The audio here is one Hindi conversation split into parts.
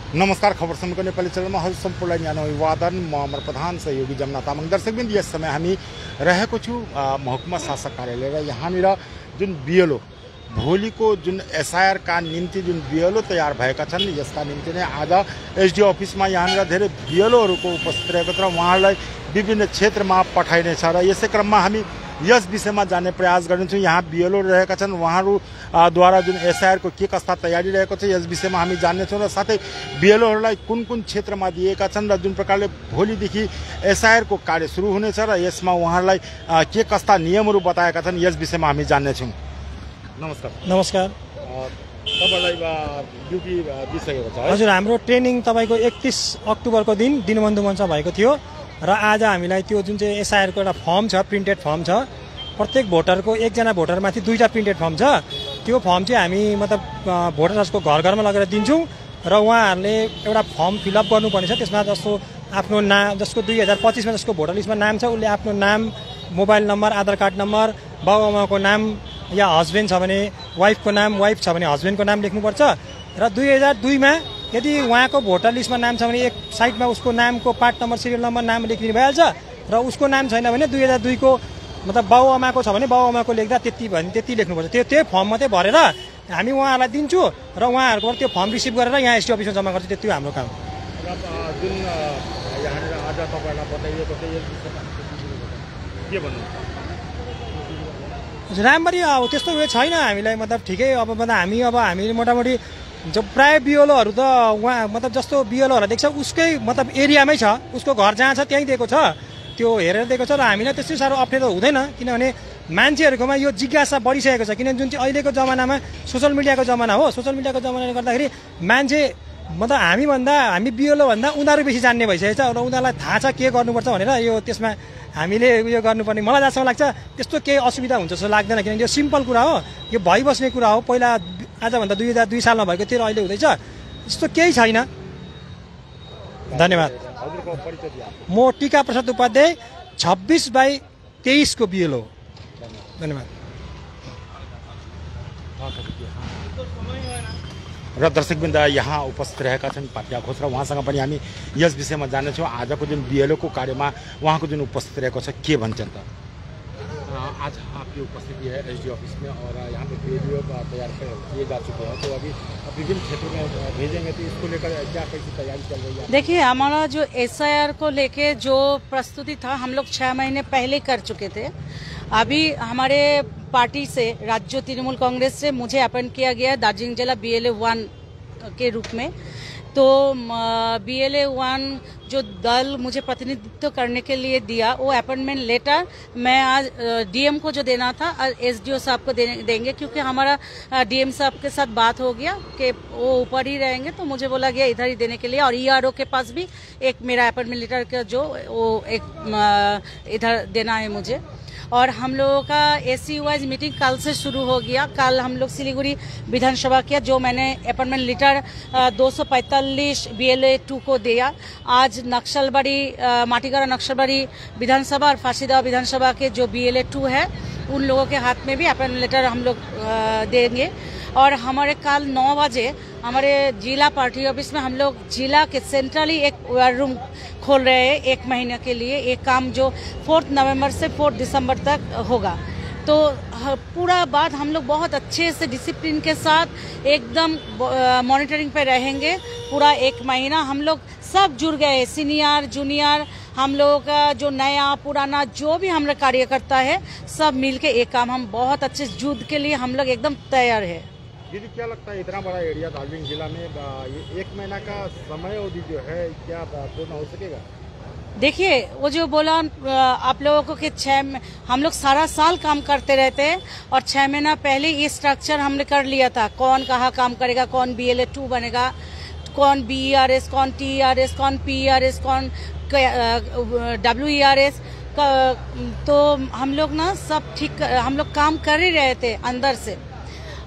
नमस्कार, खबर समयको नेपाली चैनलमा हजुर सम्पूर्णलाई न्यानो अभिवादन। म अमर प्रधान, सहयोगी जमुना तामाङ। दर्शकबिन, यस समय हामी रहेको छु महकुमा शासक कार्यालय र यहाँनिर जुन बिएलओ भोलिको जुन एसआईआर का निम्ति जुन बिएलओ तयार भएका छन्, यसका निम्ति नै आज एसडिओ अफिसमा यहाँनिर धेरै बिएलओहरूको उपस्थित रहेको छ र उहाँहरूलाई विभिन्न क्षेत्रमा पठाइनेछ र यसै क्रममा हामी यस विषयमा जान्ने प्रयास गर्नेछौँ। यहाँ बिएलओ रहेका छन्, उहाँहरूद्वारा जुन एसआईआर को के कस्ता तयारी रहेको छ यस विषयमा हामी जान्नेछौँ र साथै बिएलओहरूलाई कुन कुन क्षेत्रमा दिएका छन् र जुन प्रकारले भोलिदेखि एसआईआर को कार्य सुरु हुनेछ र यसमा उहाँहरूलाई के कस्ता नियमहरू बताएका छन् यस विषयमा हामी जान्नेछौँ। नमस्कार। नमस्कार। तपाईलाई ड्युटी दिइसकेको छ? हजुर, हाम्रो ट्रेनिङ तपाईको 31 अक्टोबरको दिन दिनबन्धु मञ्च भएको थियो र आज हामीलाई त्यो जुन चाहिँ एसआईआर को एउटा फर्म छ, प्रिन्टेड फर्म छ, प्रत्येक भोटरको एकजना भोटरमाथि 2टा प्रिन्टेड फर्म छ। त्यो फर्म चाहिँ हामी मतलब भोटर्सको घर घरमा लगेर दिन्छौँ र उहाँहरूले एउटा फर्म फिलअप गर्नुपर्ने छ। त्यसमा जस्तो आफ्नो नाम, जसको 2025मा जसको भोटर लिस्टमा नाम छ उसले आफ्नो नाम, मोबाइल नम्बर, आधार कार्ड नम्बर, बाबुआमाको नाम या हस्बेन्ड छ भने वाइफको नाम, वाइफ छ भने हस्बेन्डको नाम लेख्नुपर्छ र 2002मा यदि उहाँको भोटर लिस्टमा नाम छ भने एक साइडमा उसको नामको पार्ट नम्बर, सिरियल नम्बर, नाम लेखिदिनु भइहाल्छ र उसको नाम छैन भने 2002 को मतलब बाबुआमाको छ भने बाबुआमाको लेख्दा त्यति लेख्नुपर्छ। त्यही फर्म मात्रै भरेर हामी उहाँहरूलाई दिन्छु र उहाँहरूको त्यो फर्म रिसिभ गरेर यहाँ एसडिओ अफिसमा जम्मा गर्छ। त्यति हाम्रो काम। जुन यहाँनिर आज तपाईँलाई बताइएको छ यस विषयमा के भन्नु? राम्ररी अब त्यस्तो उयो छैन हामीलाई, मतलब ठिकै। अब हामी मोटामोटी जो प्राय बिएलओहरू त उहाँ मतलब जस्तो बिएलओहरूलाई देख्छ उसकै मतलब एरियामै छ, उसको घर जहाँ छ त्यहीँ दिएको छ, त्यो हेरेर दिएको छ र हामीलाई त्यस्तै साह्रो अप्ठ्यारो हुँदैन। किनभने मान्छेहरूकोमा यो जिज्ञासा बढिसकेको छ। किनभने जुन चाहिँ अहिलेको जमानामा सोसियल मिडियाको जमाना हो, सोसियल मिडियाको जमानाले गर्दाखेरि मान्छे मतलब हामी बिएलओ भन्दा उनीहरू बेसी जान्ने भइसकेको छ र उनीहरूलाई थाहा छ के गर्नुपर्छ भनेर यो त्यसमा हामीले उयो गर्नुपर्ने। मलाई जहाँसम्म लाग्छ त्यस्तो केही असुविधा हुन्छ जस्तो लाग्दैन, किनभने यो सिम्पल कुरा हो, यो भइबस्ने कुरा हो। पहिला आजभन्दा 2002 सालमा भएको थियो र अहिले हुँदैछ, त्यस्तो केही छैन। धन्यवाद। म टीका प्रसाद उपाध्याय, 26/23 को बिएलओ। धन्यवाद। र दर्शकवृन्द, यहाँ उपस्थित रहेका छन् पाटिया घोष र उहाँसँग पनि हामी यस विषयमा जान्नेछौँ। आजको जुन बिएलओ को कार्यमा उहाँको जुन उपस्थित रहेको छ के भन्छन् त? आज आपकी उपस्थिति है एसडीओ ऑफिस में और यहाँ पे वीडियो तैयार किए जा चुके हैं, तो अभी विभिन्न क्षेत्रों में भेजेंगे, तो इसको लेकर क्या कैसी तैयारी चल रही है? देखिए, हमारा जो एसआईआर को लेके जो प्रस्तुति था हम लोग 6 महीने पहले कर चुके थे। अभी हमारे पार्टी से, राज्य तृणमूल कांग्रेस से मुझे अपॉइंट किया गया है दार्जिलिंग जिला BLA 1 के रूप में। तो BLA 1 जो दल मुझे प्रतिनिधित्व करने के लिए दिया, वो अपॉइंटमेंट लेटर मैं आज डीएम को जो देना था एसडीओ साहब को देंगे, क्योंकि हमारा डीएम साहब के साथ बात हो गया कि वो ऊपर ही रहेंगे, तो मुझे बोला गया इधर ही देने के लिए। और ईआरओ के पास भी एक मेरा अपॉइंटमेंट लेटर का जो वो एक इधर देना है मुझे। और हम लोगों का एसी वाइज मीटिंग कल से शुरू हो गया। कल हम लोग सिलीगुड़ी विधानसभा किया, जो मैंने अपॉइंटमेंट लेटर 245 BLA 2 को दिया। आज नक्सलबाड़ी, माटीगढ़ नक्सलबाड़ी विधानसभा और फांसीदा विधानसभा के जो BLA 2 है उन लोगों के हाथ में भी अपॉइंटमेंट लेटर हम लोग देंगे। और हमारे कल 9 बजे हमारे जिला पार्टी ऑफिस में हम लोग जिला के सेंट्रली एक रूम खोल रहे हैं 1 महीने के लिए। एक काम जो 4 नवंबर से 4 दिसंबर तक होगा। तो पूरा बात हम लोग बहुत अच्छे से डिसिप्लिन के साथ एकदम मॉनिटरिंग पे रहेंगे। पूरा 1 महीना हम लोग सब जुड़ गए, सीनियर जूनियर, हम लोगों का जो नया पुराना जो भी हम लोग कार्यकर्ता है सब मिलके एक काम, हम बहुत अच्छे युद्ध के लिए हम लोग एकदम तैयार है। दीदी, क्या लगता है इतना बड़ा एरिया दार्जिलिंग जिला में ये 1 महीना का समय अवधि जो है क्या पूर्ण हो सकेगा? देखिए, वो जो बोला आप लोगों को कि हम लोग सारा साल काम करते रहते हैं और 6 महीना पहले ये स्ट्रक्चर हमने कर लिया था। कौन कहाँ काम करेगा, कौन BLA 2 बनेगा, कौन BERS, कौन TERS, कौन PERS, कौन WERS। तो हम लोग ना सब ठीक, हम लोग काम कर ही रहे थे अंदर से।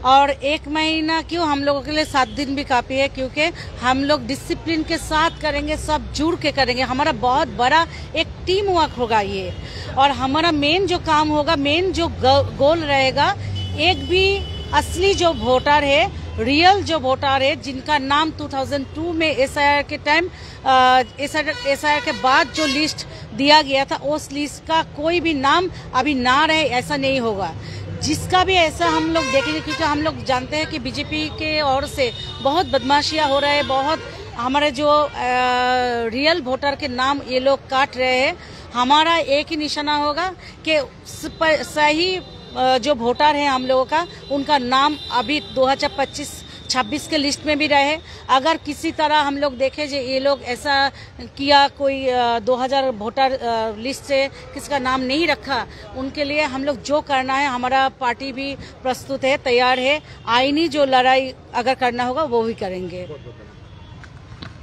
और 1 महीना क्यों, हम लोगों के लिए 7 दिन भी काफी है, क्योंकि हम लोग डिसिप्लिन के साथ करेंगे, सब जुड़ के करेंगे। हमारा बहुत बड़ा एक टीम वर्क होगा ये। और हमारा मेन जो काम होगा, मेन जो गोल रहेगा, एक भी असली जो वोटर है रियल जो वोटर है जिनका नाम 2002 में एसआईआर के टाइम एसआईआर के बाद जो लिस्ट दिया गया था उस लिस्ट का कोई भी नाम अभी ना रहे, ऐसा नहीं होगा। जिसका भी ऐसा हम लोग देखेंगे, क्योंकि हम लोग जानते हैं कि बीजेपी के ओर से बहुत बदमाशियां हो रहा है, बहुत हमारे जो रियल वोटर के नाम ये लोग काट रहे हैं। हमारा एक ही निशाना होगा कि सही जो वोटर है हम लोगों का, उनका नाम अभी 2025-26 के लिस्ट में भी रहे। अगर किसी तरह हम लोग देखें जो ये लोग ऐसा किया, कोई 2000 वोटर लिस्ट से किसका नाम नहीं रखा, उनके लिए हम लोग जो करना है, हमारा पार्टी भी प्रस्तुत है, तैयार है। आईनी जो लड़ाई अगर करना होगा वो भी करेंगे।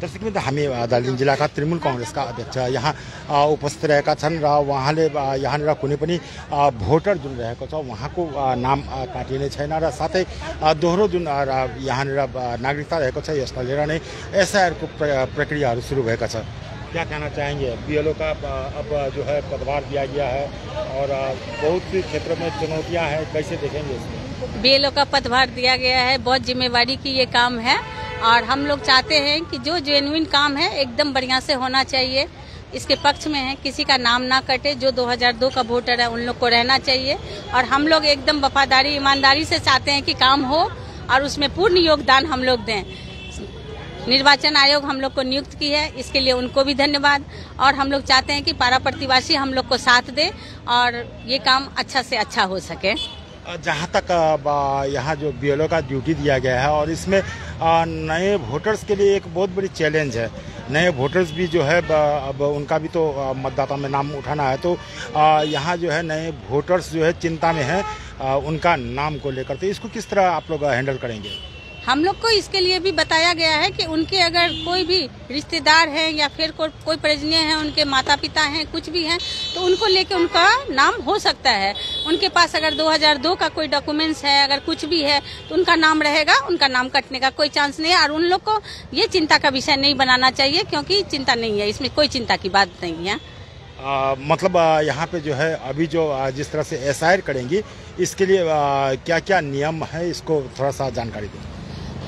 दर्शक मित्र, हामी दार्जिलिङ जिल्लाका तृणमूल कांग्रेसका अध्यक्ष यहाँ उपस्थित रहेका छन् र उहाँले यहाँनिर कुनै पनि भोटर जुन रहेको छ उहाँको नाम काटिने छैन र साथै दोहोरो जुन यहाँनिर नागरिकता रहेको छ यसलाई लिएर नै एसआईआरको प्रक्रियाहरू सुरु भएका छ। क्या कहना चाहेंगे? बीएलओ का अब जो है पदभार दिया गया है और बहुत सी क्षेत्रों में चुनौतियाँ हैं, कैसे देखेंगे इसमें? बीएलओ का पदभार दिया गया है, बहुत जिम्मेवारी की ये काम है और हम लोग चाहते हैं कि जो जेन्युइन काम है एकदम बढ़िया से होना चाहिए। इसके पक्ष में है, किसी का नाम ना कटे, जो 2002 का वोटर है उन लोग को रहना चाहिए और हम लोग एकदम वफादारी ईमानदारी से चाहते हैं कि काम हो और उसमें पूर्ण योगदान हम लोग दें। निर्वाचन आयोग हम लोग को नियुक्त की है, इसके लिए उनको भी धन्यवाद और हम लोग चाहते हैं कि पारा प्रतिवासी हम लोग को साथ दे और ये काम अच्छा से अच्छा हो सके। जहाँ तक यहाँ जो बीएलओ का ड्यूटी दिया गया है और इसमें नए वोटर्स के लिए एक बहुत बड़ी चैलेंज है। नए वोटर्स भी जो है अब उनका भी तो मतदाता में नाम उठाना है, तो यहाँ जो है नए वोटर्स जो है चिंता में है उनका नाम को लेकर, तो इसको किस तरह आप लोग हैंडल करेंगे? हम लोग को इसके लिए भी बताया गया है कि उनके अगर कोई भी रिश्तेदार हैं या फिर कोई परिजनीय हैं, उनके माता पिता हैं, कुछ भी हैं, तो उनको लेके उनका नाम हो सकता है। उनके पास अगर 2002 का कोई डॉक्यूमेंट्स है, अगर कुछ भी है तो उनका नाम रहेगा, उनका नाम कटने का कोई चांस नहीं है और उन लोग को ये चिंता का विषय नहीं बनाना चाहिए, क्योंकि चिंता नहीं है, इसमें कोई चिंता की बात नहीं है। मतलब यहाँ पे जो है अभी जो जिस तरह से एसआईआर करेंगी इसके लिए क्या क्या नियम है, इसको थोड़ा सा जानकारी दें।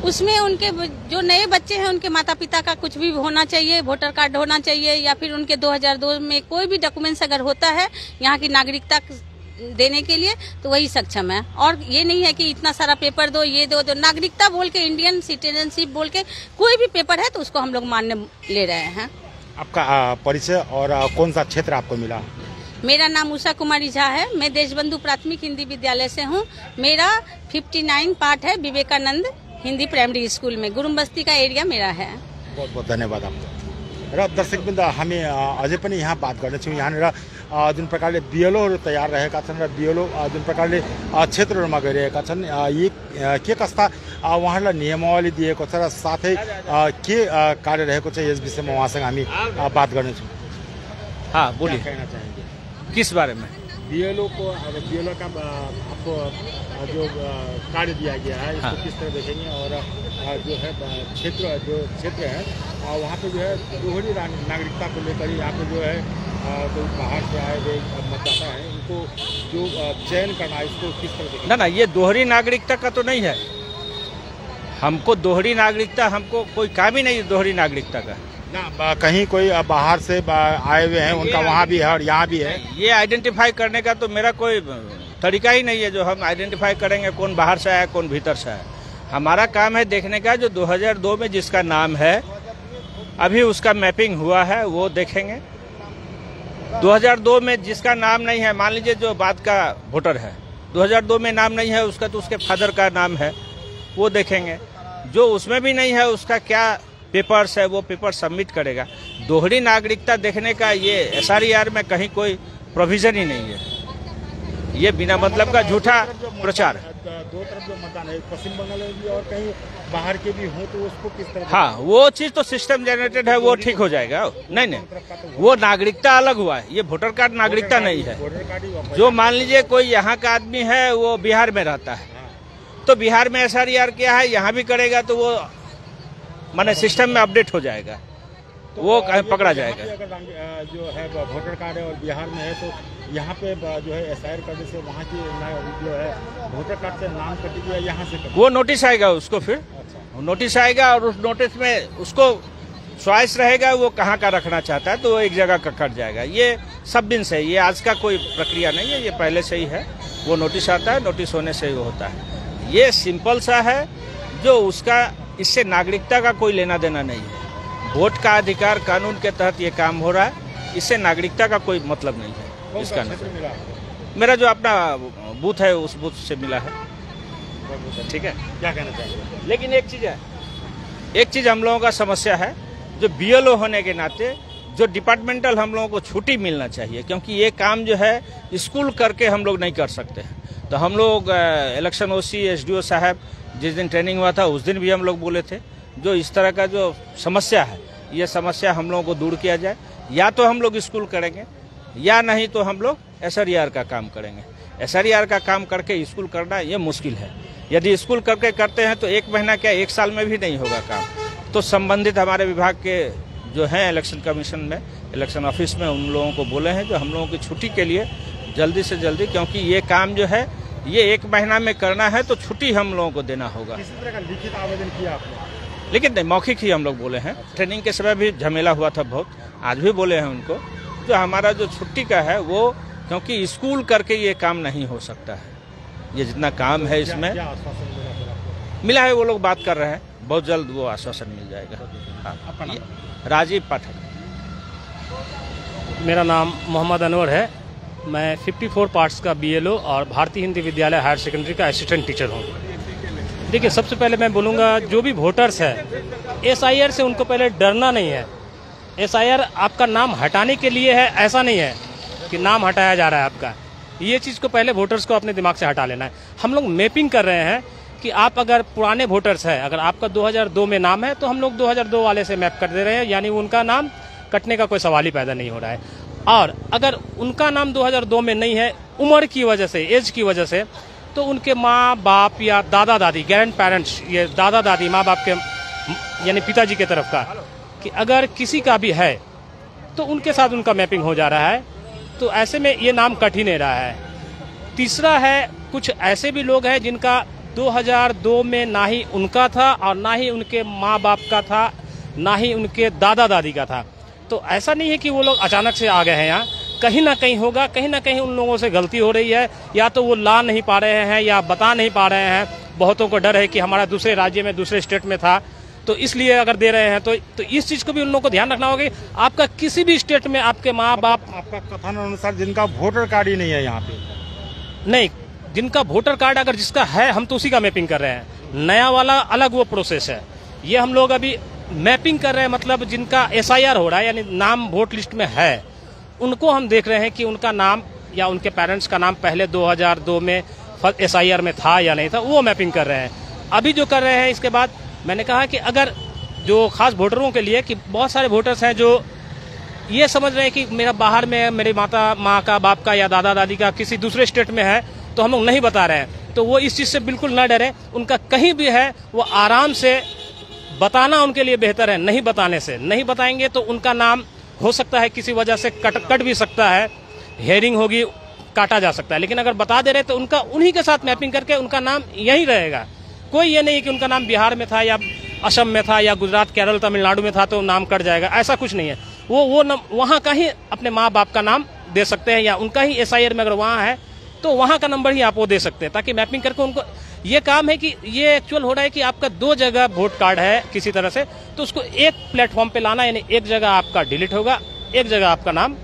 उसमें उनके जो नए बच्चे हैं उनके माता पिता का कुछ भी होना चाहिए, वोटर कार्ड होना चाहिए या फिर उनके 2002 में कोई भी डॉक्यूमेंट्स अगर होता है यहाँ की नागरिकता देने के लिए तो वही सक्षम है। और ये नहीं है कि इतना सारा पेपर दो, ये दो, नागरिकता बोल के, इंडियन सिटीजनशिप बोल के कोई भी पेपर है तो उसको हम लोग मान्य ले रहे हैं। आपका परिचय और कौन सा क्षेत्र आपको मिला? मेरा नाम उषा कुमारी झा है, मैं देशबंधु प्राथमिक हिंदी विद्यालय से हूँ। मेरा 59 पार्ट है विवेकानंद हिंदी प्राइमरी स्कूल में, गुरुम्बस्ती का एरिया मेरा है। बहुत बहुत धन्यवाद आपको। र दर्शकवृन्द, हामी अझै पनि यहाँ बात गर्नेछौँ। यहाँनिर जुन प्रकारले बीएलओहरू तयार रहेका छन् र बीएलओ जुन प्रकारले क्षेत्रहरूमा गइरहेका छन्, यी के कस्ता उहाँहरूलाई नियमावली दिएको छ र साथै के कार्य रहेको छ यस विषयमा उहाँसँग हामी बात गर्नेछौँ। हाँ, बोलिए। कहना चाहेंगे किस बारे में? बीएलओ को, बीएलओ का आपको जो कार्य दिया गया है इसको किस तरह देखेंगे और जो है क्षेत्र है वहाँ पे जो है दोहरी नागरिकता को लेकर यहाँ पे जो है कोई बाहर से आए हुए मतदाता हैं, उनको जो चयन करना है इसको किस तरह देखेंगे? ना, ये दोहरी नागरिकता का तो नहीं है। हमको दोहरी नागरिकता, हमको कोई काम ही नहीं दोहरी नागरिकता का ना। कहीं कोई बाहर से आए हुए हैं उनका वहाँ भी है और यहाँ भी है, ये आइडेंटिफाई करने का तो मेरा कोई तरीका ही नहीं है जो हम आइडेंटिफाई करेंगे कौन बाहर से आया कौन भीतर से आया। हमारा काम है देखने का जो 2002 में जिसका नाम है अभी उसका मैपिंग हुआ है वो देखेंगे। 2002 में जिसका नाम नहीं है, मान लीजिए जो बाद का वोटर है 2002 में नाम नहीं है उसका, तो उसके फादर का नाम है वो देखेंगे। जो उसमें भी नहीं है उसका क्या पेपर्स है वो पेपर सबमिट करेगा। दोहरी नागरिकता देखने का ये एसआईआर में कहीं कोई प्रोविजन ही नहीं है, ये बिना मतलब का झूठा प्रचार है। दो तरफ जो मतदान है, पश्चिम बंगाल में भी और कहीं बाहर के भी हो, तो उसको किस तरह? हाँ, वो चीज तो सिस्टम जनरेटेड है, वो ठीक हो जाएगा। नहीं, वो नागरिकता अलग हुआ है, ये वोटर कार्ड नागरिकता नहीं है। जो मान लीजिए कोई यहाँ का आदमी है वो बिहार में रहता है तो बिहार में एसआईआर किया है, यहाँ भी करेगा तो वो माने सिस्टम में अपडेट हो जाएगा। वो कहीं पकड़ा जाएगा। अगर जो है वोटर कार्ड है और बिहार में है तो यहाँ पे जो है SIR करने से वहाँ की जो है वोटर कार्ड से नाम कट गया, यहाँ से वो नोटिस आएगा उसको, फिर नोटिस आएगा और उस नोटिस में उसको चॉइस रहेगा वो कहाँ का रखना चाहता है, तो वो एक जगह का कट जाएगा। ये सब दिन से, ये आज का कोई प्रक्रिया नहीं है, ये पहले से ही है। वो नोटिस आता है, नोटिस होने से ही वो होता है। ये सिंपल सा है, जो उसका इससे नागरिकता का कोई लेना देना नहीं है। वोट का अधिकार कानून के तहत ये काम हो रहा है, इससे नागरिकता का कोई मतलब नहीं है। इसका मेरा जो अपना बूथ है उस बूथ से मिला है। ठीक है, क्या कहना चाहिए? लेकिन एक चीज हम लोगों का समस्या है, जो BLO होने के नाते जो डिपार्टमेंटल हम लोगों को छुट्टी मिलना चाहिए, क्योंकि ये काम जो है स्कूल करके हम लोग नहीं कर सकते हैं। तो हम लोग इलेक्शन OC SDO साहब जिस दिन ट्रेनिंग हुआ था उस दिन भी हम लोग बोले थे, जो इस तरह का जो समस्या है, ये समस्या हम लोगों को दूर किया जाए। या तो हम लोग स्कूल करेंगे या नहीं तो हम लोग SRER का काम करेंगे। SRER का काम करके स्कूल करना ये मुश्किल है। यदि स्कूल करके करते हैं तो 1 महीना क्या 1 साल में भी नहीं होगा काम। तो संबंधित हमारे विभाग के जो हैं इलेक्शन कमीशन में, इलेक्शन ऑफिस में, उन लोगों को बोले हैं जो हम लोगों की छुट्टी के लिए जल्दी से जल्दी, क्योंकि ये काम जो है ये 1 महीना में करना है तो छुट्टी हम लोगों को देना होगा। किस तरह का लिखित आवेदन किया आपने? लेकिन नहीं, मौखिक ही हम लोग बोले हैं। ट्रेनिंग के समय भी झमेला हुआ था बहुत, आज भी बोले हैं उनको, जो हमारा जो छुट्टी का है वो, क्योंकि स्कूल करके ये काम नहीं हो सकता है। ये जितना काम है इसमें क्या आश्वासन मिला फिर आपको? मिला है, वो लोग बात कर रहे हैं, बहुत जल्द वो आश्वासन मिल जाएगा। आपका नाम? राजीव पाठक। मेरा नाम मोहम्मद अनवर है। मैं 54 पार्ट्स का BLO और भारतीय हिंदी विद्यालय हायर सेकेंडरी का असिस्टेंट टीचर हूँ। देखिए, सबसे पहले मैं बोलूँगा, जो भी वोटर्स है SIR से उनको पहले डरना नहीं है। SIR आपका नाम हटाने के लिए है, ऐसा नहीं है कि नाम हटाया जा रहा है आपका। ये चीज़ को पहले वोटर्स को अपने दिमाग से हटा लेना है। हम लोग मैपिंग कर रहे हैं कि आप अगर पुराने वोटर्स हैं, अगर आपका 2002 में नाम है तो हम लोग 2002 वाले से मैप कर दे रहे हैं, यानी उनका नाम कटने का कोई सवाल ही पैदा नहीं हो रहा है। और अगर उनका नाम 2002 में नहीं है, उम्र की वजह से, एज की वजह से, तो उनके माँ बाप या दादा दादी, ग्रैंड पेरेंट्स, ये दादा दादी माँ बाप के यानी पिताजी के तरफ का, कि अगर किसी का भी है तो उनके साथ उनका मैपिंग हो जा रहा है। तो ऐसे में ये नाम कट ही नहीं रहा है। तीसरा है, कुछ ऐसे भी लोग हैं जिनका 2002 में ना ही उनका था और ना ही उनके माँ बाप का था, ना ही उनके दादा दादी का था। तो ऐसा नहीं है कि वो लोग अचानक से आ गए हैं यहाँ, कहीं ना कहीं होगा, कहीं ना कहीं उन लोगों से गलती हो रही है, या तो वो ला नहीं पा रहे हैं या बता नहीं पा रहे हैं। बहुतों को डर है कि हमारा दूसरे राज्य में, दूसरे स्टेट में था, तो इसलिए अगर दे रहे हैं तो इस चीज़ को भी उन लोगों को ध्यान रखना होगा कि आपका किसी भी स्टेट में आपके माँ बाप, आपका कथन अनुसार जिनका वोटर कार्ड ही नहीं है यहाँ पे, नहीं, जिनका वोटर कार्ड अगर जिसका है, हम तो उसी का मैपिंग कर रहे हैं। नया वाला अलग वो प्रोसेस है। ये हम लोग अभी मैपिंग कर रहे हैं, मतलब जिनका SIR हो रहा है, यानी नाम वोट लिस्ट में है, उनको हम देख रहे हैं कि उनका नाम या उनके पेरेंट्स का नाम पहले 2002 में SIR में था या नहीं था, वो मैपिंग कर रहे हैं। अभी जो कर रहे हैं, इसके बाद मैंने कहा कि अगर जो खास वोटरों के लिए, कि बहुत सारे वोटर्स हैं जो ये समझ रहे हैं कि मेरा बाहर में मेरी माँ का, बाप का या दादा दादी का किसी दूसरे स्टेट में है, तो हम लोग नहीं बता रहे हैं। तो वो इस चीज़ से बिल्कुल ना डरें। उनका कहीं भी है, वो आराम से बताना उनके लिए बेहतर है, नहीं बताने से। नहीं बताएंगे तो उनका नाम हो सकता है किसी वजह से कट भी सकता है, हेयरिंग होगी, काटा जा सकता है। लेकिन अगर बता दे रहे तो उनका उन्हीं के साथ मैपिंग करके उनका नाम यहीं रहेगा। कोई ये नहीं कि उनका नाम बिहार में था या असम में था या गुजरात, केरल, तमिलनाडु में था तो नाम कट जाएगा, ऐसा कुछ नहीं है। वो वहाँ का ही अपने माँ बाप का नाम दे सकते हैं, या उनका ही SIR में अगर वहाँ है तो वहाँ का नंबर ही आप वो दे सकते हैं, ताकि मैपिंग करके उनको ये काम है कि ये एक्चुअल हो रहा है कि आपका 2 जगह वोट कार्ड है किसी तरह से, तो उसको एक प्लेटफॉर्म पे लाना, यानी एक जगह आपका डिलीट होगा, एक जगह आपका नाम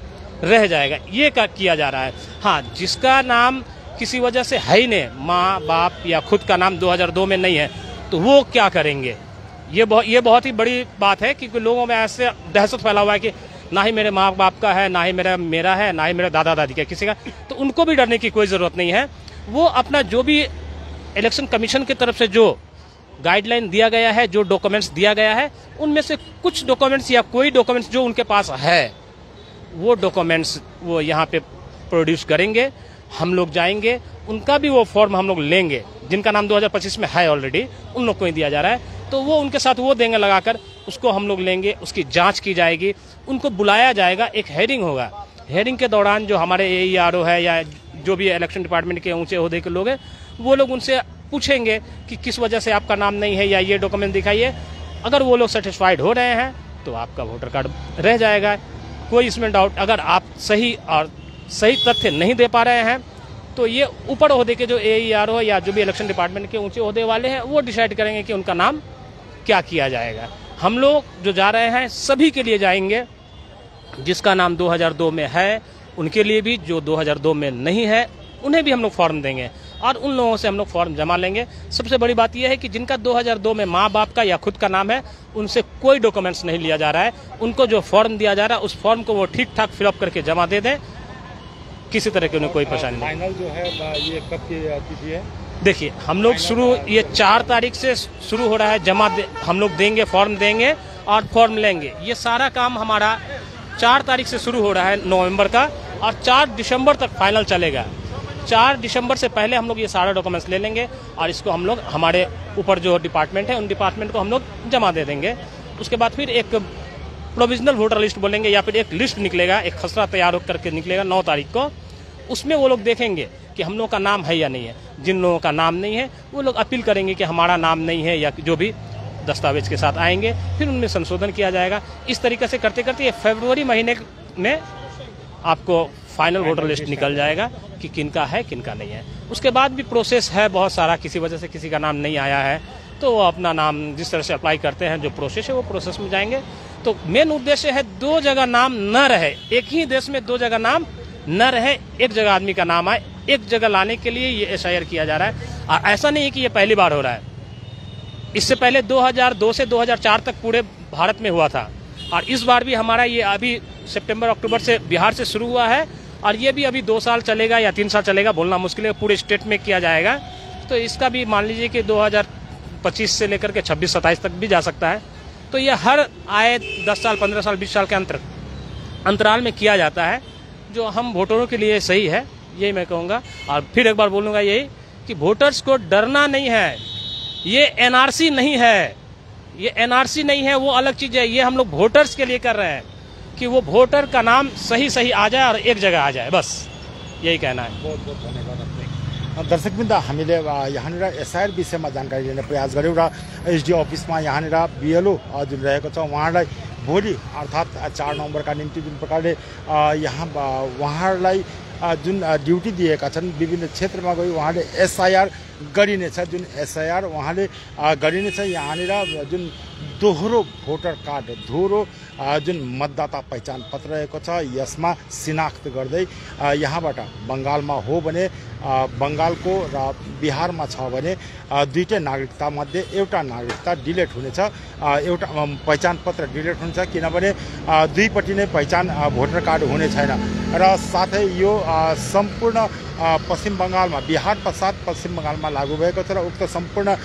रह जाएगा, ये किया जा रहा है। हाँ, जिसका नाम किसी वजह से है ही नहीं, माँ बाप या खुद का नाम 2002 में नहीं है, तो वो क्या करेंगे? ये बहुत ही बड़ी बात है, क्योंकि लोगों में ऐसे दहशत फैला हुआ है कि ना ही मेरे माँ बाप का है, ना ही मेरा है, ना ही मेरे दादा दादी का किसी का। तो उनको भी डरने की कोई ज़रूरत नहीं है। वो अपना जो भी इलेक्शन कमीशन की तरफ से जो गाइडलाइन दिया गया है, जो डॉक्यूमेंट्स दिया गया है, उनमें से कुछ डॉक्यूमेंट्स या कोई डॉक्यूमेंट्स जो उनके पास है, वो डॉक्यूमेंट्स वो यहाँ पे प्रोड्यूस करेंगे। हम लोग जाएंगे, उनका भी वो फॉर्म हम लोग लेंगे, जिनका नाम 2025 में है ऑलरेडी, उन लोग को ही दिया जा रहा है। तो वो उनके साथ वो देंगे लगाकर, उसको हम लोग लेंगे, उसकी जांच की जाएगी, उनको बुलाया जाएगा, एक हेयरिंग होगा। हेयरिंग के दौरान जो हमारे AERO है या जो भी इलेक्शन डिपार्टमेंट के ऊंचे ओहदे के लोग हैं, वो लोग उनसे पूछेंगे कि किस वजह से आपका नाम नहीं है या ये डॉक्यूमेंट दिखाइए। अगर वो लोग सेटिस्फाइड हो रहे हैं तो आपका वोटर कार्ड रह जाएगा, कोई इसमें डाउट। अगर आप सही तथ्य नहीं दे पा रहे हैं तो ये ऊपर ओहदे के जो AERO या जो भी इलेक्शन डिपार्टमेंट के ऊंचे ओहदे वाले हैं वो डिसाइड करेंगे कि उनका नाम क्या किया जाएगा। हम लोग जो जा रहे हैं सभी के लिए जाएंगे, जिसका नाम 2002 में है उनके लिए भी, जो 2002 में नहीं है उन्हें भी हम लोग फॉर्म देंगे और उन लोगों से हम लोग फॉर्म जमा लेंगे। सबसे बड़ी बात यह है कि जिनका 2002 में माँ बाप का या खुद का नाम है, उनसे कोई डॉक्यूमेंट्स नहीं लिया जा रहा है। उनको जो फॉर्म दिया जा रहा है उस फॉर्म को वो ठीक ठाक फिलअप करके जमा दे दें, किसी तरह की उन्हें कोई परेशानी नहीं। फाइनल जो है ये कब की तिथि है? देखिए हम लोग ये 4 तारीख से शुरू हो रहा है, हम लोग देंगे, फॉर्म देंगे और फॉर्म लेंगे। ये सारा काम हमारा 4 तारीख से शुरू हो रहा है नवंबर का, और 4 दिसंबर तक फाइनल चलेगा। 4 दिसंबर से पहले हम लोग ये सारा डॉक्यूमेंट्स ले लेंगे और इसको हम लोग हमारे ऊपर जो डिपार्टमेंट है उन डिपार्टमेंट को हम लोग जमा दे देंगे। उसके बाद फिर एक प्रोविजनल वोटर लिस्ट बोलेंगे या फिर एक लिस्ट निकलेगा, एक खसरा तैयार होकर के निकलेगा 9 तारीख को। उसमें वो लोग देखेंगे कि हम लोग का नाम है या नहीं है। जिन लोगों का नाम नहीं है वो लोग अपील करेंगे कि हमारा नाम नहीं है, या जो भी दस्तावेज के साथ आएंगे, फिर उनमें संशोधन किया जाएगा। इस तरीके से करते करते ये फरवरी महीने में आपको फाइनल वोटर लिस्ट निकल जाएगा कि किनका है किनका नहीं है। उसके बाद भी प्रोसेस है बहुत सारा, किसी वजह से किसी का नाम नहीं आया है तो वो अपना नाम जिस तरह से अप्लाई करते हैं, जो प्रोसेस है वो प्रोसेस में जाएंगे। तो मेन उद्देश्य है 2 जगह नाम न रहे, एक ही देश में 2 जगह नाम न रहे, एक जगह आदमी का नाम आए, एक जगह लाने के लिए ये SIR किया जा रहा है। और ऐसा नहीं है कि ये पहली बार हो रहा है, इससे पहले 2002 से 2004 तक पूरे भारत में हुआ था, और इस बार भी हमारा ये अभी सितंबर अक्टूबर से बिहार से शुरू हुआ है, और ये भी अभी 2 साल चलेगा या 3 साल चलेगा, बोलना मुश्किल है, पूरे स्टेट में किया जाएगा। तो इसका भी मान लीजिए कि 2025 से लेकर के 26-27 तक भी जा सकता है। तो ये हर आए 10 साल 15 साल 20 साल के अंतराल में किया जाता है, जो हम वोटरों के लिए सही है, यही मैं कहूँगा। और फिर एक बार बोलूँगा यही कि वोटर्स को डरना नहीं है, ये NRC नहीं है, ये NRC नहीं है, वो अलग चीज़ है। ये हम लोग वोटर्स के लिए कर रहे हैं कि वो वोटर का नाम सही आ जाए और एक जगह आ जाए, बस यही कहना है। बहुत बहुत धन्यवाद आपले। दर्शकवृन्द, हामीले यहाँनिर SIR विषयमा जानकारी लिने प्रयास गऱ्यौँ र SDO अफिसमा यहाँनिर BLO जुन रहेको छ उहाँलाई भोलि अर्थात् 4 नवम्बरका निम्ति जुन प्रकारले यहाँ उहाँहरूलाई जुन ड्युटी दिएका छन्, विभिन्न क्षेत्रमा गई उहाँले SIR गरिनेछ। जुन SIR उहाँले गरिनेछ, यहाँनिर जुन दोहोरो भोटर कार्ड, दोहोरो जुन मतदाता पहिचान पत्र रहेको छ, यसमा शिनाख्त गर्दै यहाँबाट बङ्गालमा हो भने बङ्गालको र बिहारमा छ भने दुईटै नागरिकता मध्ये एउटा नागरिकता डिलिट हुनेछ, एउटा पहिचान पत्र डिलिट हुन्छ, किनभने दुईपट्टि नै पहिचान भोटर कार्ड हुने छैन। र साथै यो सम्पूर्ण पश्चिम बङ्गालमा, बिहार पश्चात पश्चिम बङ्गालमा लागू भएको छ। र उक्त सम्पूर्ण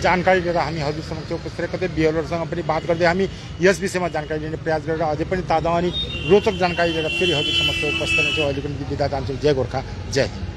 जानकारी लिएर हामी हजुर समक्ष उपस्थित कतै BLOसँग पनि बात गर्दै हामी यस विषयमा जानकारी लिने प्रयास गरेर अझै पनि ताजा अनि रोचक जानकारी लिएर फेरि हजुर समक्ष उपस्थित हुनेछौँ। अहिलेको निम्ति बिदा चाहन्छु। जय गोर्खा, जय हिन्द।